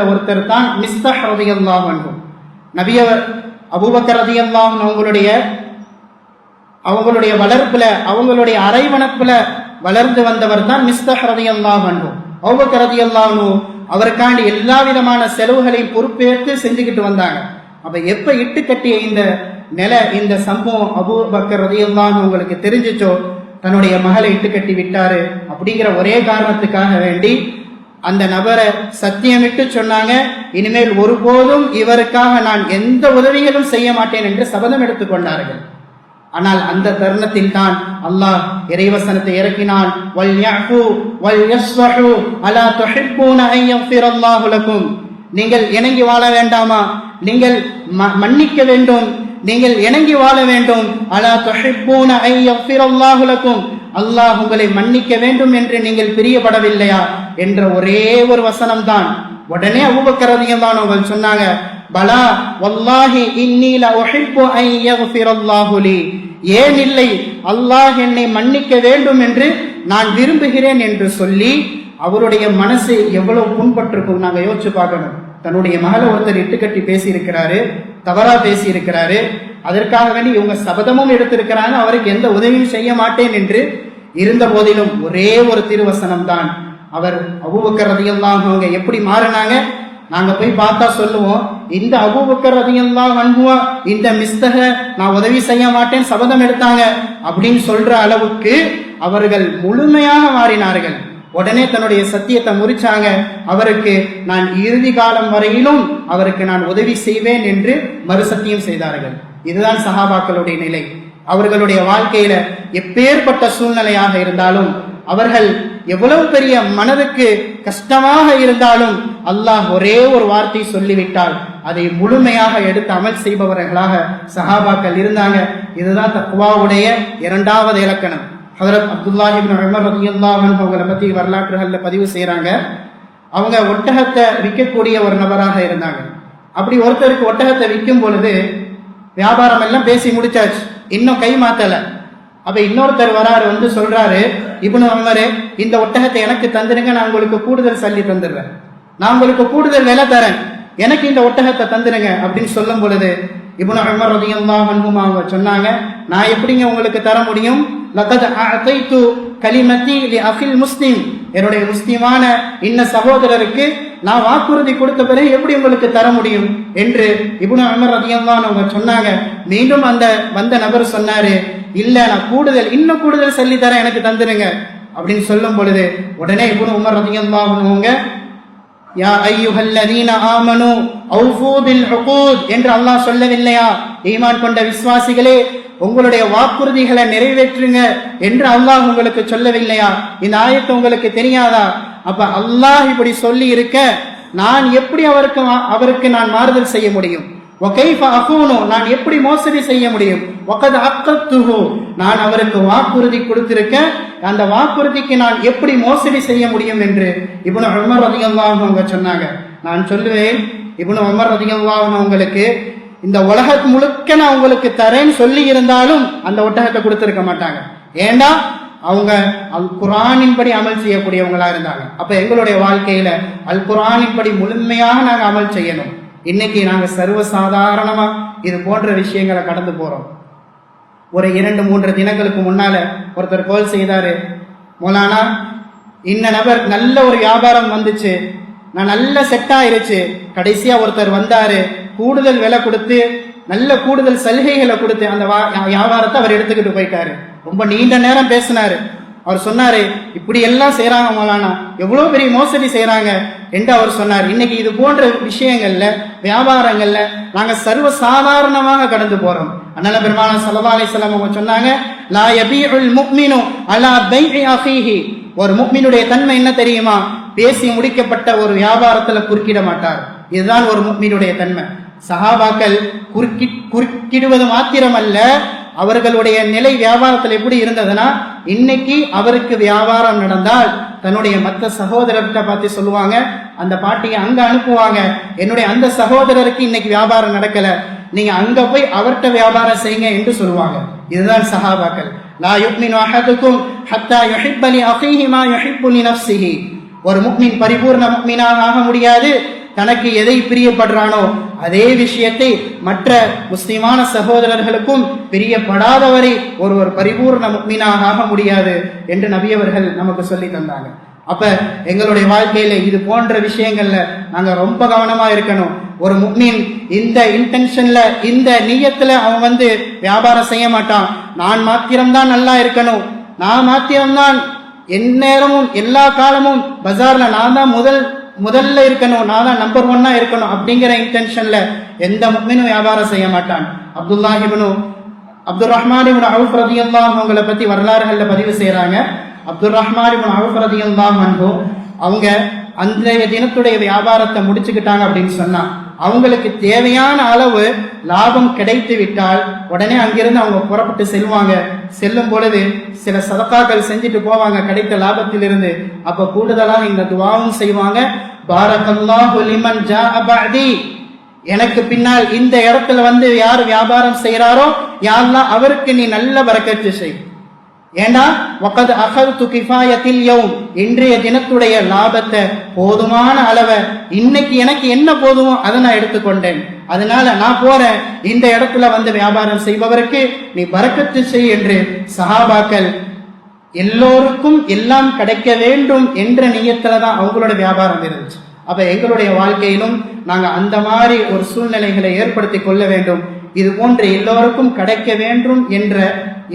Speaker 1: ஒருத்தர் தான் மிஸ்தஹ் ரலியல்லாஹு அன்ஹு. நபியவர் அபூபக்கர் ரலியல்லாஹு அன்ஹு அவங்களுடைய வளர்ப்புல, அவங்களுடைய அரைவணப்புல வளர்ந்து வந்தவர் தான் மிஸ்தஹ் ரலியல்லாஹு அன்ஹு. அபூபக்கர் ரலியல்லாஹு அன்ஹு அவருக்காண்டி எல்லா விதமான செலவுகளையும் பொறுப்பேற்று செஞ்சுக்கிட்டு வந்தாங்க. அப்ப எப்ப இட்டு கட்டிய இந்த சம்பவம் அபூபக்கர் ரலியல்லாஹு அன்ஹு உங்களுக்கு தெரிஞ்சிச்சோ, தன்னுடைய மகளை இட்டு கட்டி விட்டாரு அப்படிங்கிற ஒரே காரணத்துக்காக வேண்டி அந்த நபரை சத்தியமிட்டு சொன்னாங்க, இனிமேல் ஒருபோதும் இவருக்காக நான் எந்த உதவிகளும் செய்ய மாட்டேன் என்று சபதம் எடுத்துக்கொண்டார்கள். ஆனால் அந்த தருணத்தில் தான் அல்லாஹ் இறைவசனத்தை இறக்கினான், வல் யஃபு வல் யஸ்ஃபஹு அலா துஹிப்பூன அன் யக்ஃபிரல்லாஹு லக்கும். நீங்கள் இணங்கி வாழ வேண்டாமா? நீங்கள் மன்னிக்க வேண்டும், நீங்கள் இணங்கி வாழ வேண்டும். அலா துஹிப்பூன அன் யக்ஃபிரல்லாஹு லக்கும், அல்லாஹ் உங்களை மன்னிக்க வேண்டும் என்று நீங்கள் பிரியப்படவில்லையா என்ற ஒரே ஒரு வசனம் தான். உடனே அபூபக்கர் ரலியல்லாஹு அன்ஹு சொன்னாங்க, பலா வல்லாஹி இன்னீ லா உஹிப்பு அன் யக்ஃபிரல்லாஹு லீ, ஏன் இல்லை, அல்லாஹ் என்னை மன்னிக்க வேண்டும் என்று நான் விரும்புகிறேன் என்று சொல்லி அவருடைய மனசு எவ்வளவு புண்பட்டிருக்கும் நாங்க யோசிச்சு பார்க்கணும். தன்னுடைய மகளை ஒருத்தர் இட்டுக்கட்டி பேசி இருக்கிறாரு, தவறா பேசி இருக்கிறாரு, அதற்காக வேண்டி இவங்க சபதமும் எடுத்திருக்கிறாங்க அவருக்கு எந்த உதவியும் செய்ய மாட்டேன் என்று. இருந்த போதிலும் ஒரே ஒரு திருவசனம் தான். அவர் அபூபக்கர் ரலியல்லாஹு அன்ஹு எப்படி மாறினாங்க? நாங்க போய் பார்த்தா சொல்லுவோம், இந்த அபூபக்கர் ரலியல்லாஹு அன்ஹு இந்த மிஸ்தஹ நான் உதவி செய்ய மாட்டேன் சபதம் எடுத்தாங்க அப்படின்னு சொல்ற அளவுக்கு அவர்கள் முழுமையாக மாறினார்கள். உடனே தன்னுடைய சத்தியத்தை முறிச்சாங்க. அவருக்கு நான் இறுதி காலம் வரையிலும் அவருக்கு நான் உதவி செய்வேன் என்று மறுசத்தியம் செய்தார்கள். இதுதான் சஹாபாக்களுடைய நிலை. அவர்களுடைய வாழ்க்கையில எப்பேற்பட்ட சூழ்நிலையாக இருந்தாலும், அவர்கள் எவ்வளவு பெரிய மனதுக்கு கஷ்டமாக இருந்தாலும் அல்லாஹ் ஒரே ஒரு வார்த்தை சொல்லிவிட்டால் அதை முழுமையாக எடுத்து அமல் செய்பவர்களாக சஹாபாக்கள் இருந்தாங்க. இதுதான் தக்வாவுடைய இரண்டாவது இலக்கணம். ஹஜ்ரத் அப்துல்லாஹ் இப்னு உமர் ரலியல்லாஹு அன்ஹு அவங்களை பத்தி வரலாற்றுகள்ல பதிவு செய்யறாங்க. அவங்க ஒட்டகத்தை விற்கக்கூடிய ஒரு நபராக இருந்தாங்க. அப்படி ஒருத்தருக்கு ஒட்டகத்தை விற்கும் பொழுது வியாபாரம் எல்லாம் பேசி முடிச்சாச்சு, இன்னும் கை மாத்தல. அப்ப இன்னொருத்தர் வராரு, சொல்றாரு, இப்னு உமரே இந்த ஒட்டகத்தை எனக்கு தந்துடுங்க, நான் உங்களுக்கு கூடுதல் சல்லி தந்துடுறேன், நான் உங்களுக்கு கூடுதல் விலை தரேன், எனக்கு இந்த ஒட்டகத்தை தந்துடுங்க அப்படின்னு சொல்லும் பொழுது இப்னு உமர் ரலியல்லாஹு அன்ஹு அவங்க சொன்னாங்க, நான் எப்படிங்க உங்களுக்கு தர முடியும்? லகத் அஅதைது கலிமதி லி அகில் முஸ்லிம், என்னுடைய முஸ்லிமான இன்ன சகோதரருக்கு நான் வாக்குறுதி கொடுத்த பிறகு எப்படி உங்களுக்கு தர முடியும் என்று இப்னு உமர் ரலியல்லாஹு அன்ஹு அவங்க சொன்னாங்க. மீண்டும் அந்த வந்த நபர் சொன்னாரு, இல்ல நான் இன்னும் கூடுதல் சொல்லி தரேன், எனக்கு தந்துடுங்க அப்படின்னு சொல்லும் பொழுது உடனே இப்னு உமர் ரலியல்லாஹு அன்ஹு யா அய்யுஹல்லதீன ஆமனு அவ்ஃபூ பில் உகூத் என்று அல்லாஹ் சொல்லவில்லையா? ஈமான் கொண்ட விசுவாசிகளே உங்களுடைய வாக்குறுதிகளை நிறைவேற்றுங்க என்று அல்லாஹ் உங்களுக்கு சொல்லவில்லையா? இந்த ஆயத்து உங்களுக்கு தெரியாதா? அப்ப அல்லாஹ் இப்படி சொல்லி இருக்க நான் எப்படி அவருக்கு நான் மாறுதல் செய்ய முடியும்? وَكَيْفَ أَخُونُ நான் எப்படி மோசடி செய்ய முடியும்? وَقَدْ عَقَّدْتُهُ நான் அவருக்கு வாக்குறுதி கொடுத்திருக்கேன், அந்த வாக்குறுதிக்கு நான் எப்படி மோசடி செய்ய முடியும் என்று இப்னு உமர் ரலியல்லாஹு அன்ஹு அவங்க சொன்னாங்க. நான் சொல்லுவேன், இப்னு உமர் ரலியல்லாஹு அன்ஹு உங்களுக்கு இந்த உலகம் முழுக்க நான் உங்களுக்கு தரேன்னு சொல்லி இருந்தாலும் அந்த ஒட்டகத்தை கொடுத்திருக்க மாட்டாங்க. ஏண்டா அவங்க அல் குர்ஆனின்படி அமல் செய்யக்கூடியவங்களா இருந்தாங்க. அப்ப எங்களுடைய வாழ்க்கையில அல் குர்ஆனின்படி முழுமையாக நாங்க அமல் செய்யணும். இன்னைக்கு நாங்க சர்வசாதாரணமா இது போன்ற விஷயங்களை கடந்து போறோம். ஒரு 2-3 தினங்களுக்கு முன்னால ஒருத்தர் கால் செய்தாரு, மௌலானா இன்ன நபர் நல்ல ஒரு வியாபாரம் வந்துச்சு, நான் நல்ல செட் ஆயிருச்சு, கடைசியா ஒருத்தர் வந்தாரு, கூடுதல் விலை கொடுத்து நல்ல கூடுதல் சலுகைகளை கொடுத்து அந்த வியாபாரத்தை அவர் எடுத்துக்கிட்டு போயிட்டாரு. ரொம்ப நீண்ட நேரம் பேசினாரு. அவர் சொன்னாரு, இப்படி எல்லாம் செய்யறாங்க மௌலானா, எவ்வளவு பெரிய மோசடி செய்யறாங்க என்று அவர் சொன்னார். இன்னைக்கு இது போன்ற விஷயங்கள்ல வியாபாரங்கள்ல நாங்க சர்வ சாதாரணமாக கடந்து போறோம். அண்ணல பெருமானார் ஸல்லல்லாஹு அலைஹி வஸல்லம் அவங்க சொன்னாங்க, லா யபீஉல் முஃமினு அலா பைஇ அஹீஹி. ஒரு முஃமினுடைய தன்மை என்ன தெரியுமா? பேசி முடிக்கப்பட்ட ஒரு வியாபாரத்துல குறுக்கிட மாட்டார். இதுதான் ஒரு முஃமினுடைய தன்மை. சஹாபாக்கள் குறுக்கிடுவது மாத்திரமல்ல, அவர்களுடைய நிலை வியாபாரத்தில் எப்படி இருந்ததுன்னா, இன்னைக்கு அவருக்கு வியாபாரம் நடந்தால் தன்னுடைய மற்ற சகோதரர்கிட்ட பார்த்து சொல்லுவாங்க, அந்த பாட்டியை அங்க அனுப்புவாங்க, என்னுடைய அந்த சகோதரருக்கு இன்னைக்கு வியாபாரம் நடக்கல, நீங்க அங்க போய் அவர்கிட்ட வியாபாரம் செய்யுங்க என்று சொல்லுவாங்க. இதுதான் சஹாபாக்கள். லா யுக்மினு அஹதுக்கும் ஹத்தா யுஹிப்ப லி அஹீஹி மா யுஹிப்பு லி நஃப்ஸிஹி. ஒரு முஃமின் பரிபூர்ண முஃமினாக ஆக முடியாது, தனக்கு எதை பிரியப்படுறானோ அதே விஷயத்தை மற்ற முஸ்லிமான சகோதரர்களுக்கும் பிரியப்படாதவரை ஒருவர் பரிபூர்ண முஃமினாக ஆக முடியாது என்று நபியவர்கள் நமக்கு சொல்லி தந்தாங்க. அப்ப எங்களுடைய வாழ்க்கையில இது போன்ற விஷயங்கள்ல நாங்க ரொம்ப கவனமா இருக்கணும். ஒரு முஃமின் இந்த இன்டென்ஷன்ல இந்த நியத்துல அவன் வியாபாரம் செய்ய மாட்டான். நான் மாத்திரம்தான் நல்லா இருக்கணும், நான் மாத்திரம்தான் எந்நேரமும் எல்லா காலமும் பஜார்ல நான் தான் முதல்ல இருக்கணும், நான் தான் நம்பர் 1 இருக்கணும் அப்படிங்கிற இன்டென்ஷன்ல எந்த முஃமினும் வியாபாரம் செய்ய மாட்டான். அப்துல் ரஹ்மான் இப்னு அவுஃப் ரலியல்லாஹு அன்ஹு அவங்களை பத்தி வரலாறுகள்ல பதிவு செய்யறாங்க. அப்துல் ரஹ்மான் இப்னு அவுஃப் ரலியல்லாஹு அன்ஹு அவங்க அன்றைய தினத்துடைய வியாபாரத்தை முடிச்சுக்கிட்டாங்க அப்படின்னு சொன்னா, அவங்களுக்கு தேவையான அளவு லாபம் கிடைத்து விட்டால் உடனே அங்கிருந்து அவங்க புறப்பட்டு செல்வாங்க. செல்லும் பொழுது சில சதகாக்கள் செஞ்சுட்டு போவாங்க கிடைத்த லாபத்திலிருந்து. அப்ப கூடுதலாக இந்த துஆவும் செய்வாங்க, பாரக்கல்லாஹு லிமன் ஜாஅ பஅதி. எனக்கு பின்னால் இந்த இடத்துல யார் வியாபாரம் செய்யறாரோ யா அல்லாஹ் அவருக்கு நீ நல்ல பரக்கத்து செய். ஏண்டா வகத் அகல்து கிஃபாயத்தில் யௌம், இன்றைய தினத்துடைய லாபத்தை போதுமான அளவை இன்னைக்கு எனக்கு என்ன போதுமோ அதை நான் எடுத்துக்கொண்டேன், அதனால நான் போறேன், இந்த இடத்துல வியாபாரம் செய்பவருக்கு நீ பரக்கத்து செய் என்று சஹாபாக்கள் எல்லோருக்கும் எல்லாம் கிடைக்க வேண்டும் என்ற நியத்துலதான் அவங்களோட வியாபாரம் இருந்துச்சு. அப்ப எங்களுடைய வாழ்க்கையிலும் நாங்க அந்த மாதிரி ஒரு சூழ்நிலைகளை ஏற்படுத்தி கொள்ள வேண்டும். இது போன்று எல்லோருக்கும் கிடைக்க வேண்டும் என்ற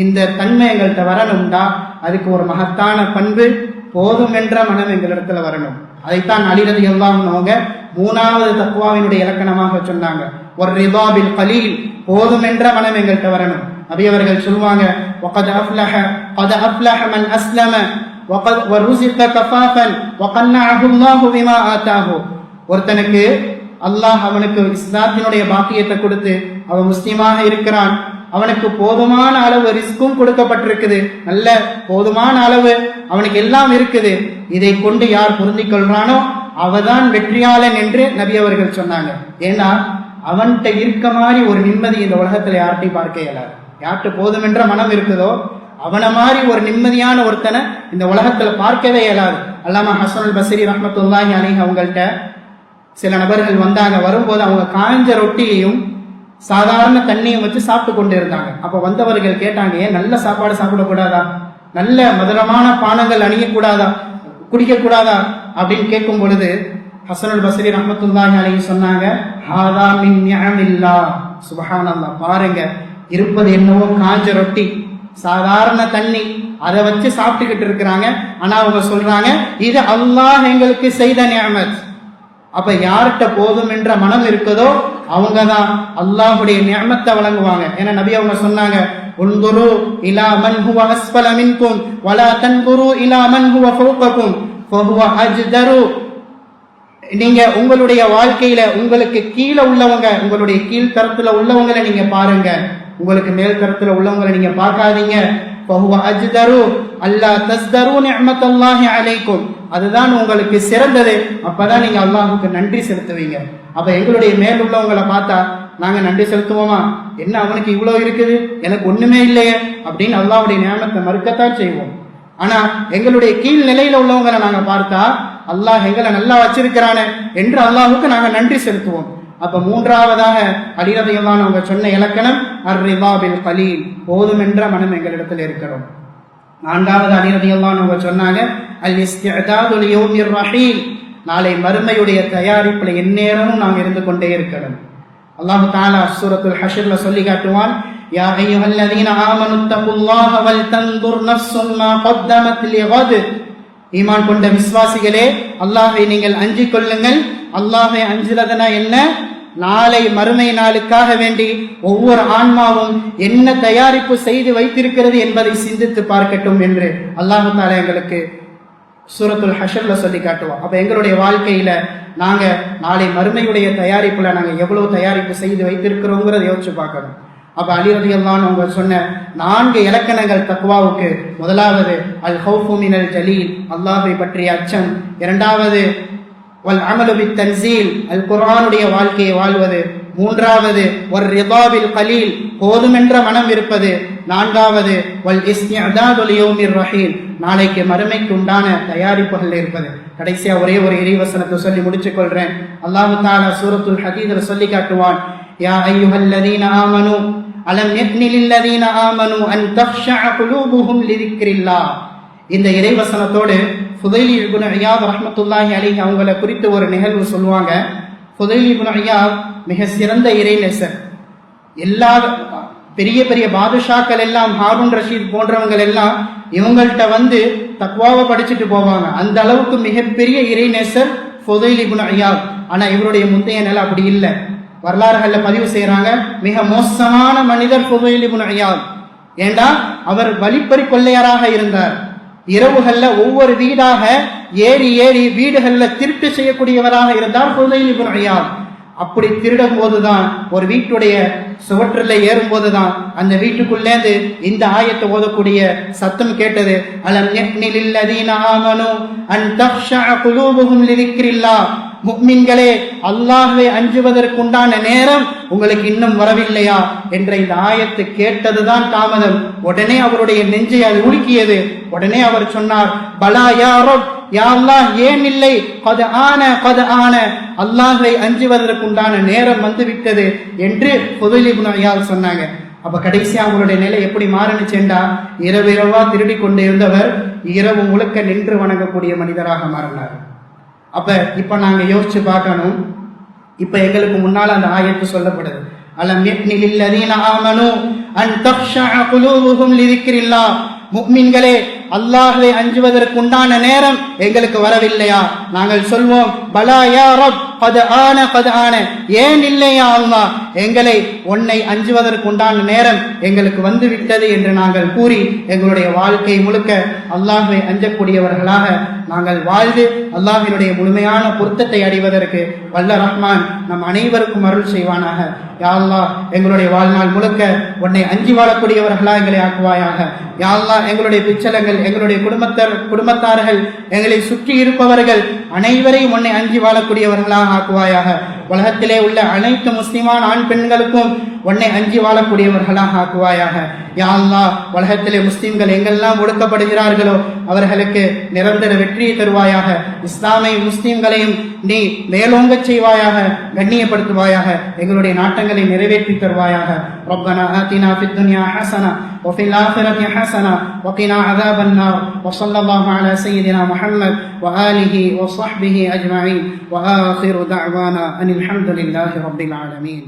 Speaker 1: இந்த தன்மை எங்கள்கிட்ட வரணும்னா அதுக்கு ஒரு மகத்தான பண்பு போதும் என்ற மனம் எங்களிடத்துல வரணும். அதைத்தான் அலி ரலியல்லாஹு அன்ஹு அவங்க 3வது தக்வாவினுடைய இலக்கணமாக சொன்னாங்க, ஒரு ரிதா பில் கலீல், போதும் என்ற மனம் எங்கள்கிட்ட வரணும். நபி அவர்கள் சொல்லுவாங்க, வகத் அஃப்லஹ மன் அஸ்லம வருஸிக கஃபாஃபன் வகன்னஅஹு அல்லாஹு பிமா ஆதாஹு. ஒருத்தனுக்கு அல்லாஹ் அவனுக்கு இஸ்லாத்தினுடைய பாக்கியத்தை கொடுத்து அவன் முஸ்லிமாக இருக்கிறான், அவனுக்கு போதுமான அளவு ரிஸ்கும் கொடுக்கப்பட்டிருக்குது, நல்ல போதுமான அளவு அவனுக்கு எல்லாம் இருக்குது, இதை கொண்டு யார் பொருந்திக் கொள்றானோ அவதான் வெற்றியாளன் என்று நபி அவர்கள் சொன்னாங்க. ஏன்னா அவன்கிட்ட இருக்க மாதிரி ஒரு நிம்மதி இந்த உலகத்துல யார்கிட்டையும் பார்க்க இயலாது. யார்கிட்ட போதும் என்ற மனம் இருக்குதோ அவனை மாதிரி ஒரு நிம்மதியான ஒருத்தனை இந்த உலகத்துல பார்க்கவே இயலாது. அல்லாமா ஹஸனுல் பஸ்ரி ரஹ்மத்துல்லாஹி அலைஹி அவங்கள்ட்ட சில நபர்கள் வந்தாங்க. வரும்போது அவங்க காஞ்ச ரொட்டியையும் சாதாரண தண்ணியும் வச்சு சாப்பிட்டு கொண்டு இருந்தாங்க. அப்ப வந்தவர்கள் கேட்டாங்க, ஏன் நல்ல சாப்பாடு சாப்பிடக்கூடாதா, நல்ல மதுரமான பானங்கள் அணியக்கூடாதா, குடிக்க கூடாதா அப்படின்னு கேட்கும் பொழுது ஹஸனுல் பஸ்ரி ரஹ்மத்துல்லாஹி அலைஹி சொன்னாங்க, ஹாதா மின் நிஅமில்லாஹ், சுப்ஹானல்லாஹ், பாருங்க இருப்பது என்னவோ காஞ்ச ரொட்டி சாதாரண தண்ணி, அதை வச்சு சாப்பிட்டுக்கிட்டு இருக்கிறாங்க. ஆனா அவங்க சொல்றாங்க இது அல்லாஹ் எங்களுக்கு செய்த நிஅமத். அப்ப யார்கிட்ட போதும் என்ற மனம் இருக்குதோ அவங்கதான் அல்லாஹ்வுடைய நிஅமத்தை வழங்குவாங்க. ஏன்னா நபி அவங்க சொன்னாங்க, உன்துரு இலா மன் ஹுவ அஸ்ஃபல மின்கும் வலா தன்துரு இலா மன் ஹுவ ஃபௌககும் ஃபஹுவ அஜ்தரு. நீங்க உங்களுடைய வாழ்க்கையில உங்களுக்கு கீழே உள்ளவங்க, உங்களுடைய கீழ்த்தரத்துல உள்ளவங்களை நீங்க பாருங்க, உங்களுக்கு மேல் தரத்துல உள்ளவங்களை நீங்க பார்க்காதீங்க. அதுதான் உங்களுக்கு சிறந்தது. அப்பதான் நீங்க அல்லாஹுக்கு நன்றி செலுத்துவீங்க. அப்ப எங்களுடைய மேல் உள்ளவங்களை பார்த்தா நாங்க நன்றி செலுத்துவோமா? என்ன அவனுக்கு இவ்வளவு இருக்குது, எனக்கு ஒண்ணுமே இல்லையே அப்படின்னு அல்லாஹ்வுடைய நியாமத்தை மறுக்கத்தான் செய்வோம். ஆனா எங்களுடைய கீழ் நிலையில உள்ளவங்களை நாங்க பார்த்தா அல்லாஹ் எங்களை நல்லா வச்சிருக்கிறானே என்று அல்லாஹுக்கு நாங்க நன்றி செலுத்துவோம். அப்ப மூன்றாவதாக அலி ரலியல்லாஹு அவங்க சொன்ன இலக்கணம் அர்-ரிதா பில் கலீல், போதும் என்ற மனம் எங்களிடத்தில் இருக்கணும். நான்காவது அலி ரலியல்லாஹு அவங்க சொன்னாங்க அல்-இஸ்திஅதாது லியௌமிர் ரஹீல், நாளை மறுமையுடைய தயாரிப்புல எந்நேரமும் நாங்க இருந்து கொண்டே இருக்கணும். அல்லாஹ் தஆலா சூரத்துல் ஹஷ்ர்ல சொல்லி காட்டுவான், யா அய்யுஹல்லதீன ஆமனு தகுல்லாஹ வல் தன்துர் நஃப்ஸும் மா கத்தமத் லிகத், ஈமான் கொண்ட விசுவாசிகளே அல்லாஹ்வை நீங்கள் அஞ்சிக் கொள்ளுங்கள். அல்லாஹ்வை அஞ்சுறதுனா என்ன? நாளை மறுமை நாளுக்காக வேண்டி ஒவ்வொரு ஆன்மாவும் என்ன தயாரிப்பு செய்து வைத்திருக்கிறது என்பதை சிந்தித்து பார்க்கட்டும் என்று அல்லாஹ் தஆலா எங்களுக்கு சூரத்துல் ஹஷ்ர்ல சொல்லி காட்டுவோம். அப்ப எங்களுடைய வாழ்க்கையில நாங்க நாளை மறுமையுடைய தயாரிப்புல நாங்க எவ்வளவு தயாரிப்பு செய்து வைத்திருக்கிறோங்கிறத யோசிச்சு பார்க்கணும். அப்ப அலி ரலியல்லாஹு அவங்க சொன்ன 4 இலக்கணங்கள் தக்வாவுக்கு, முதலாவது அல் ஹௌஃபு மினல் ஜலீல், அல்லாஹ்வை பற்றிய அச்சம். இரண்டாவது வல் அமலு பித் தன்சீல், அல் குர்ஆனுடைய வாழ்க்கையை வாழ்வது. மூன்றாவது வர் ரிதா பில் கலீல், போதுமென்ற மனம் இருப்பது. நான்காவது வல் இஸ்திஅதாது லியௌமிர் ரஹீல், நாளைக்கு மறுமைக்கு உண்டான தயாரிப்புகள் இருப்பது. கடைசியா ஒரே ஒரு இறைவசனத்தை சொல்லி முடிச்சுக் கொள்றேன். அல்லாஹ் தஆலா சூரத்துல் ஹதீத்ல சொல்லி காட்டுவான், யா அய்யுஹல்லதீன ஆமனு அலம் யக்னி லில்லதீன ஆமனு அன் தக்ஷஅ குலூபுஹும் லிதிக்ரில்லாஹ். இந்த இறைவசனத்தோடு ஃபுதைல் இப்னு இயாத் ரஹ்மத்துல்லாஹி அலைஹி அவங்களை குறித்து ஒரு நிகழ்வு சொல்லுவாங்க. ஃபுதைல் இப்னு இயாத் மிக சிறந்த இறைநேசர். எல்லா பெரிய பெரிய பாதுஷாக்கள் எல்லாம், ஹாரூன் ரஷீத் போன்றவங்கள் எல்லாம் இவங்கள்ட்ட வந்து தக்வாவை படிச்சுட்டு போவாங்க. அந்த அளவுக்கு மிகப்பெரிய இறைநேசர் ஃபுதைல் இப்னு இயாத். ஆனா இவருடைய முந்தைய நிலை அப்படி இல்லை. வரலாறுகள்ல பதிவு செய்யறாங்க, மிக மோசமான மனிதர் ஃபுதைல் இப்னு இயாத். ஏண்டா அவர் வழிப்பறி கொள்ளையராக இருந்தார். இரவுகள்ல ஒவ்வொரு வீடாக ஏறி ஏறி வீடுகள்ல திருட்டு செய்யக்கூடியவராக இருந்தார் ஃபுதைல் இப்னு இயாத். அப்படி திருடும் போதுதான், ஒரு வீட்டுடைய சுவற்றில் ஏறும் போதுதான் அந்த வீட்டுக்குள்ளேந்து இந்த ஆயத்தை ஓதக்கூடிய சத்தம் கேட்டது. அலம் யக்னி லில்லதீன ஆமனு அன் தக்ஷஅ குலூபுஹும் லிதிக்ரில்லாஹ், முஃமின்களே அல்லாஹ்வை அஞ்சுவதற்குண்டான நேரம் உங்களுக்கு இன்னும் வரவில்லையா என்ற இந்த ஆயத்தை கேட்டதுதான் தாமதம். உடனே அவருடைய நெஞ்சை அது உலுக்கியது. உடனே அவர் சொன்னார், பலா யா ரப், யா அல்லாஹ் ஏன் இல்லை, கத் ஆன, அல்லாஹ்வை அஞ்சுவதற்குண்டான நேரம் வந்துவிட்டது என்று ஃபுதைல் இப்னு இயாத் சொன்னாங்க. அப்ப கடைசியா அவங்களுடைய நிலை எப்படி மாறினுச்சேண்டா, இரவா திருடி கொண்டு இருந்தவர் இரவு முழுக்க நின்று வணங்கக்கூடிய மனிதராக மாறினார். அப்ப இப்ப நாங்க யோசிச்சு பார்க்கணும். இப்ப எங்களுக்கு முன்னால் அந்த ஆயத்து சொல்லப்படுது, அலம் யக்னி லில்லதீன ஆமனு அன் தக்ஷஅ குலூபுஹும் லிதிக்ரில்லாஹ், முஃமின்களே அல்லாஹ்வை அஞ்சுவதற்குண்டான நேரம் எங்களுக்கு வரவில்லையா? நாங்கள் சொல்வோம், பலா யா ரப் கத் ஆன, ஏன் இல்லையா அல்லாஹ், எங்களை உன்னை அஞ்சுவதற்குண்டான நேரம் எங்களுக்கு வந்து விட்டது என்று நாங்கள் கூறி எங்களுடைய வாழ்க்கை முழுக்க அல்லாஹ்வை அஞ்சக்கூடியவர்களாக நாங்கள் வாழ்ந்து அல்லாஹ்வினுடைய முழுமையான பொருத்தத்தை அடைவதற்கு வல்ல ரஹ்மான் நம் அனைவருக்கும் அருள் செய்வானாக. யா அல்லாஹ் எங்களுடைய வாழ்நாள் முழுக்க உன்னை அஞ்சி வாழக்கூடியவர்களா எங்களை ஆக்குவாயாக. யா அல்லாஹ் எங்களுடைய பிச்சலங்கள், எங்களுடைய குடும்பத்தார்கள், எங்களை சுற்றி இருப்பவர்கள் அனைவரையும் உன்னை அஞ்சி வாழக்கூடியவர்களாக ஆக்குவாயாக. உலகத்திலே உள்ள அனைத்து முஸ்லிமான ஆண் பெண்களுக்கும் உன்னை அஞ்சி வாழக்கூடியவர்களாக ஆக்குவாயாக. யா அல்லாஹ் உலகத்திலே முஸ்லிம்கள் எங்கெல்லாம் ஒடுக்கப்படுகிறார்களோ அவர்களுக்கு நிரந்தர வெற்றியை தருவாயாக. இஸ்லாமை முஸ்லிம்களையும் நீ மேலோங்க செய்வாயாக, கண்ணியப்படுத்துவாயாக. எங்களுடைய நாட்டங்களை நிறைவேற்றி தருவாயாக. ரப்பனா ஆத்தினா ஃபித் துன்யா ஹஸனா وفي الآخرة حسنة وقنا عذاب النار وصلى الله على سيدنا محمد وآله وصحبه أجمعين وآخر دعوانا أن الحمد لله رب العالمين.